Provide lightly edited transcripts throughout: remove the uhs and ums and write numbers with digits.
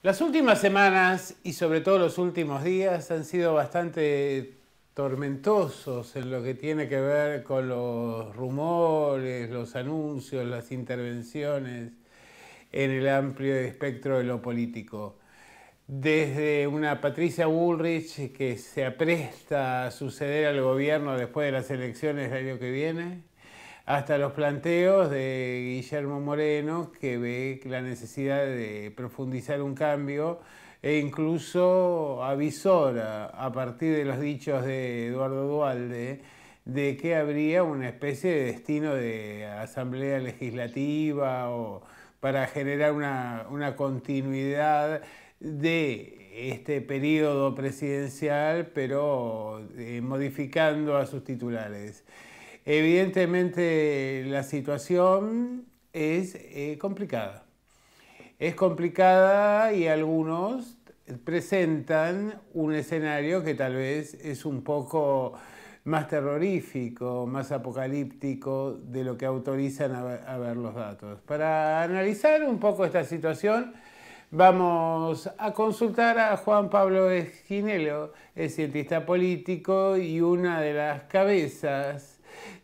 Las últimas semanas y sobre todo los últimos días han sido bastante tormentosos en lo que tiene que ver con los rumores, los anuncios, las intervenciones en el amplio espectro de lo político. Desde una Patricia Bullrich que se apresta a suceder al gobierno después de las elecciones del año que viene, hasta los planteos de Guillermo Moreno, que ve la necesidad de profundizar un cambio e incluso avisora, a partir de los dichos de Eduardo Duhalde, de que habría una especie de destino de asamblea legislativa o para generar una continuidad de este periodo presidencial, pero modificando a sus titulares. Evidentemente la situación es complicada. Es complicada y algunos presentan un escenario que tal vez es un poco más terrorífico, más apocalíptico de lo que autorizan a ver los datos. Para analizar un poco esta situación, vamos a consultar a Juan Pablo Esquinelo, es cientista político y una de las cabezas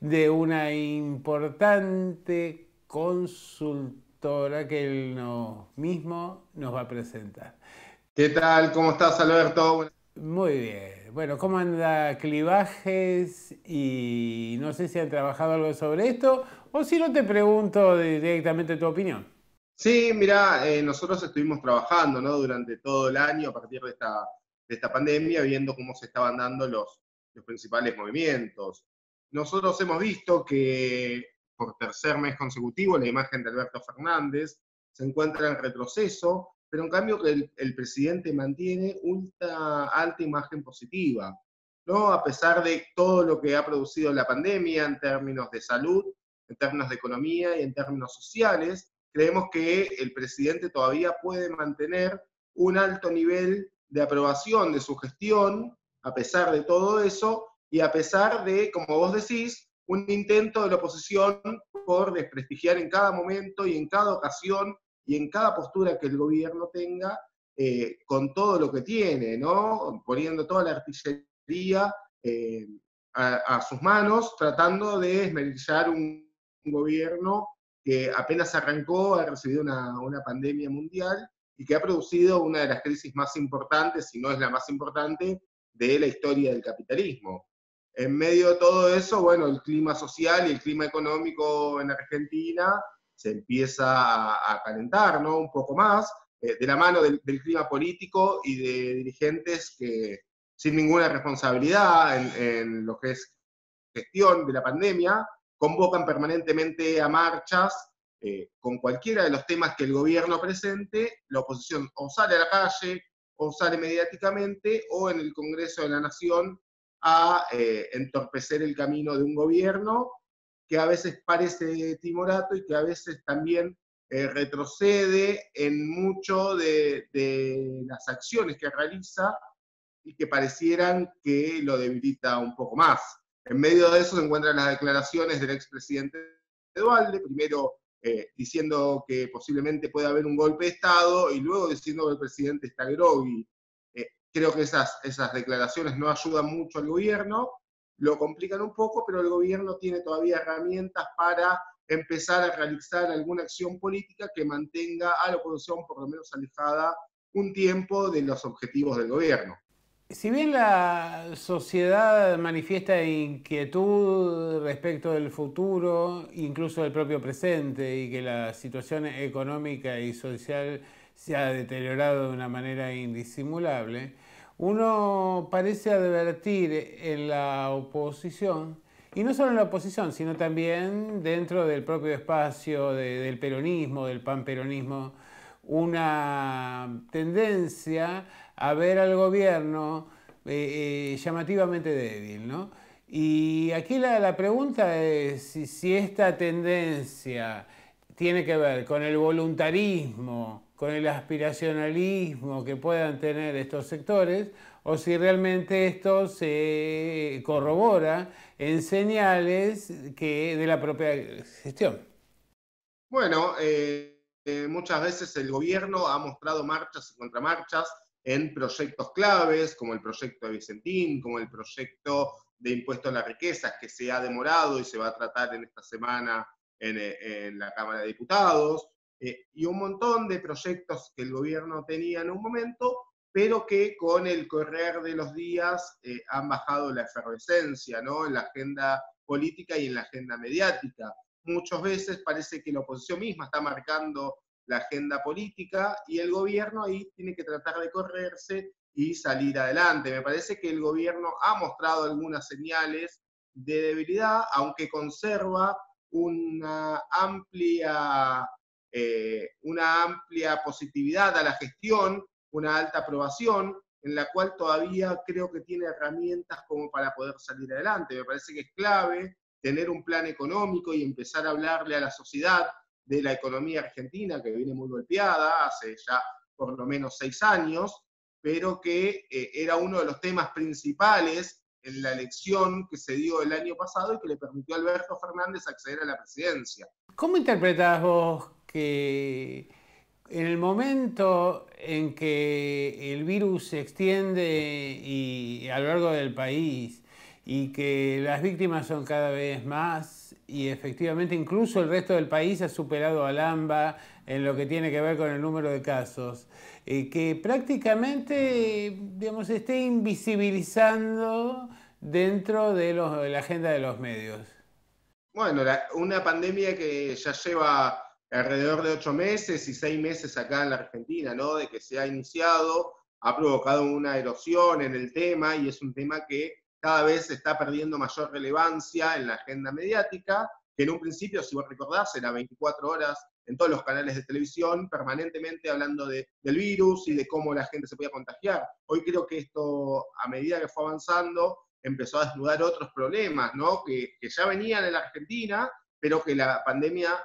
de una importante consultora que él mismo nos va a presentar. ¿Qué tal? ¿Cómo estás, Alberto? Muy bien. Bueno, ¿cómo anda Clivajes? Y no sé si han trabajado algo sobre esto o si no te pregunto directamente tu opinión. Sí, mira, nosotros estuvimos trabajando, ¿no? Durante todo el año a partir de esta pandemia, viendo cómo se estaban dando los principales movimientos. Nosotros hemos visto que por tercer mes consecutivo la imagen de Alberto Fernández se encuentra en retroceso, pero en cambio que el presidente mantiene una alta imagen positiva, ¿no? A pesar de todo lo que ha producido la pandemia en términos de salud, en términos de economía y en términos sociales, creemos que el presidente todavía puede mantener un alto nivel de aprobación de su gestión, a pesar de todo eso, y a pesar de, como vos decís, un intento de la oposición por desprestigiar en cada momento y en cada ocasión y en cada postura que el gobierno tenga, con todo lo que tiene, ¿no? Poniendo toda la artillería eh, a sus manos, tratando de esmerillar un gobierno que apenas arrancó, ha recibido una pandemia mundial y que ha producido una de las crisis más importantes, si no es la más importante, de la historia del capitalismo. En medio de todo eso, bueno, el clima social y el clima económico en Argentina se empieza a calentar, ¿no? Un poco más, de la mano del clima político y de dirigentes que sin ninguna responsabilidad en lo que es gestión de la pandemia, convocan permanentemente a marchas con cualquiera de los temas que el gobierno presente, la oposición o sale a la calle o sale mediáticamente o en el Congreso de la Nación a entorpecer el camino de un gobierno que a veces parece timorato y que a veces también retrocede en mucho de las acciones que realiza y que parecieran que lo debilita un poco más. En medio de eso se encuentran las declaraciones del expresidente Dualde, primero diciendo que posiblemente puede haber un golpe de Estado y luego diciendo que el presidente está groggy. Creo que esas declaraciones no ayudan mucho al gobierno, lo complican un poco, pero el gobierno tiene todavía herramientas para empezar a realizar alguna acción política que mantenga a la oposición por lo menos alejada un tiempo de los objetivos del gobierno. Si bien la sociedad manifiesta inquietud respecto del futuro, incluso del propio presente, y que la situación económica y social se ha deteriorado de una manera indisimulable, uno parece advertir en la oposición, y no solo en la oposición, sino también dentro del propio espacio del peronismo, del panperonismo, una tendencia a ver al gobierno llamativamente débil, ¿no? Y aquí la pregunta es si esta tendencia tiene que ver con el voluntarismo, con el aspiracionalismo que puedan tener estos sectores, o si realmente esto se corrobora en señales de la propia gestión. Bueno, muchas veces el gobierno ha mostrado marchas y contramarchas en proyectos claves, como el proyecto de Vicentín, como el proyecto de impuesto a la riqueza, que se ha demorado y se va a tratar en esta semana en la Cámara de Diputados, y un montón de proyectos que el gobierno tenía en un momento, pero que con el correr de los días han bajado la efervescencia, ¿no?, en la agenda política y en la agenda mediática. Muchas veces parece que la oposición misma está marcando la agenda política y el gobierno ahí tiene que tratar de correrse y salir adelante. Me parece que el gobierno ha mostrado algunas señales de debilidad, aunque conserva una amplia positividad a la gestión, una alta aprobación, en la cual todavía creo que tiene herramientas como para poder salir adelante. Me parece que es clave tener un plan económico y empezar a hablarle a la sociedad de la economía argentina, que viene muy golpeada hace ya por lo menos 6 años, pero que era uno de los temas principales en la elección que se dio el año pasado y que le permitió a Alberto Fernández acceder a la presidencia. ¿Cómo interpretás vos que en el momento en que el virus se extiende a lo largo del país y que las víctimas son cada vez más y efectivamente incluso el resto del país ha superado al AMBA en lo que tiene que ver con el número de casos, que prácticamente, digamos, esté invisibilizando dentro de la agenda de los medios? Bueno, una pandemia que ya lleva alrededor de 8 meses y 6 meses acá en la Argentina, ¿no?, de que se ha iniciado, ha provocado una erosión en el tema y es un tema que cada vez está perdiendo mayor relevancia en la agenda mediática, que en un principio, si vos recordás, era 24 horas en todos los canales de televisión, permanentemente hablando del virus y de cómo la gente se podía contagiar. Hoy creo que esto, a medida que fue avanzando, empezó a desnudar otros problemas, ¿no?, que ya venían en la Argentina, pero que la pandemia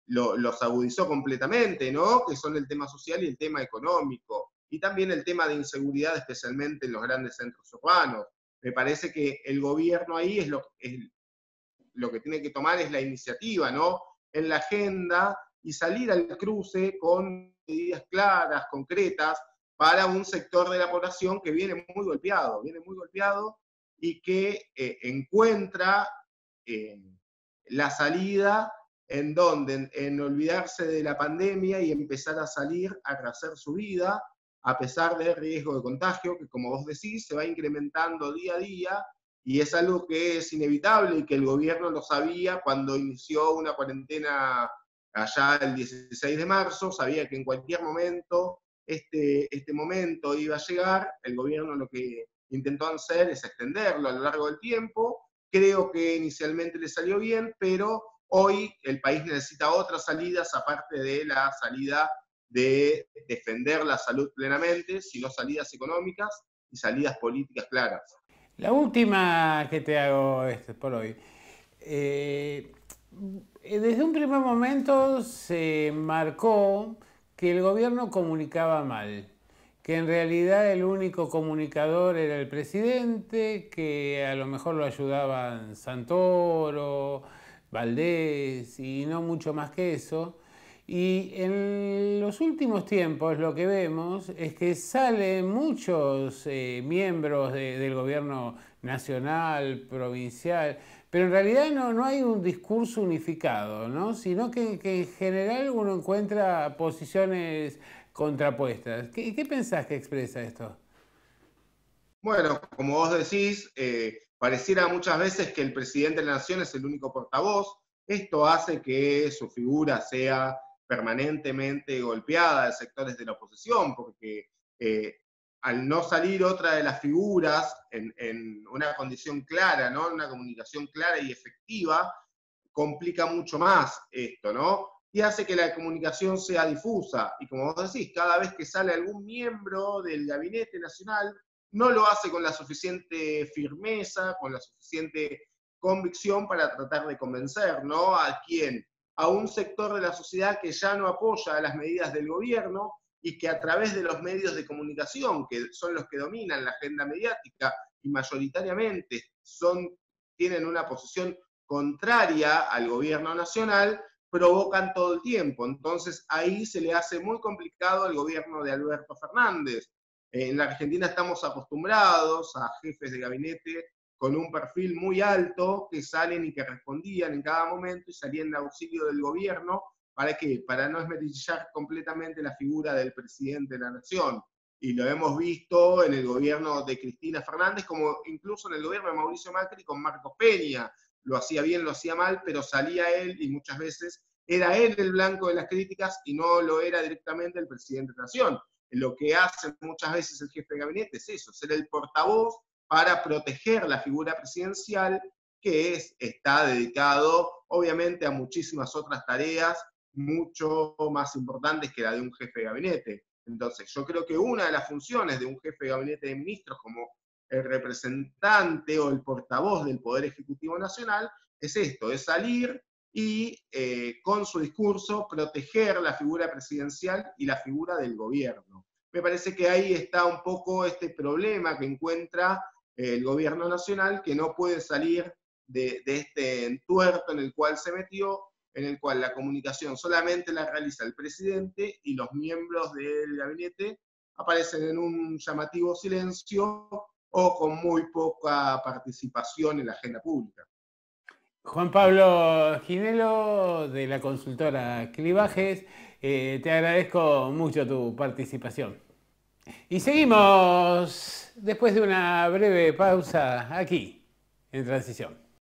los agudizó completamente, ¿no?, que son el tema social y el tema económico, y también el tema de inseguridad, especialmente en los grandes centros urbanos. Me parece que el gobierno ahí es lo que tiene que tomar es la iniciativa, ¿no?, en la agenda y salir al cruce con medidas claras, concretas, para un sector de la población que viene muy golpeado y que encuentra eh, la salida en donde, en olvidarse de la pandemia y empezar a salir a rehacer su vida, a pesar del riesgo de contagio, que como vos decís, se va incrementando día a día, y es algo que es inevitable y que el gobierno lo sabía cuando inició una cuarentena allá el 16 de marzo, sabía que en cualquier momento este momento iba a llegar. El gobierno lo que intentó hacer es extenderlo a lo largo del tiempo. Creo que inicialmente le salió bien, pero hoy el país necesita otras salidas, aparte de la salida de defender la salud plenamente, sino salidas económicas y salidas políticas claras. La última que te hago por hoy. Desde un primer momento se marcó que el gobierno comunicaba mal, que en realidad el único comunicador era el presidente, que a lo mejor lo ayudaban Santoro, Valdés y no mucho más que eso. Y en los últimos tiempos lo que vemos es que salen muchos miembros del gobierno nacional, provincial, pero en realidad no hay un discurso unificado, ¿no?, sino que en general uno encuentra posiciones contrapuestas. ¿Qué pensás que expresa esto? Bueno, como vos decís, pareciera muchas veces que el presidente de la Nación es el único portavoz. Esto hace que su figura sea permanentemente golpeada de sectores de la oposición, porque al no salir otra de las figuras en una condición clara, ¿no?, en una comunicación clara y efectiva, complica mucho más esto, ¿no? Y hace que la comunicación sea difusa. Y como vos decís, cada vez que sale algún miembro del gabinete nacional, no lo hace con la suficiente firmeza, con la suficiente convicción para tratar de convencer, ¿no?, ¿a quién? A un sector de la sociedad que ya no apoya las medidas del gobierno y que a través de los medios de comunicación, que son los que dominan la agenda mediática y mayoritariamente tienen una posición contraria al gobierno nacional, provocan todo el tiempo. Entonces ahí se le hace muy complicado al gobierno de Alberto Fernández. En la Argentina estamos acostumbrados a jefes de gabinete con un perfil muy alto que salen y que respondían en cada momento y salían en auxilio del gobierno. ¿Para qué? Para no esmerillar completamente la figura del presidente de la nación. Y lo hemos visto en el gobierno de Cristina Fernández, como incluso en el gobierno de Mauricio Macri con Marcos Peña. Lo hacía bien, lo hacía mal, pero salía él y muchas veces era él el blanco de las críticas y no lo era directamente el presidente de la nación. Lo que hace muchas veces el jefe de gabinete es eso, ser el portavoz para proteger la figura presidencial, que está dedicado obviamente a muchísimas otras tareas mucho más importantes que la de un jefe de gabinete. Entonces, yo creo que una de las funciones de un jefe de gabinete de ministros como el representante o el portavoz del Poder Ejecutivo Nacional es esto, es salir y con su discurso proteger la figura presidencial y la figura del gobierno. Me parece que ahí está un poco este problema que encuentra el gobierno nacional, que no puede salir de este entuerto en el cual se metió, en el cual la comunicación solamente la realiza el presidente y los miembros del gabinete aparecen en un llamativo silencio o con muy poca participación en la agenda pública. Juan Pablo Ginelo, de la consultora Clivajes, te agradezco mucho tu participación. Y seguimos después de una breve pausa aquí, en Transición.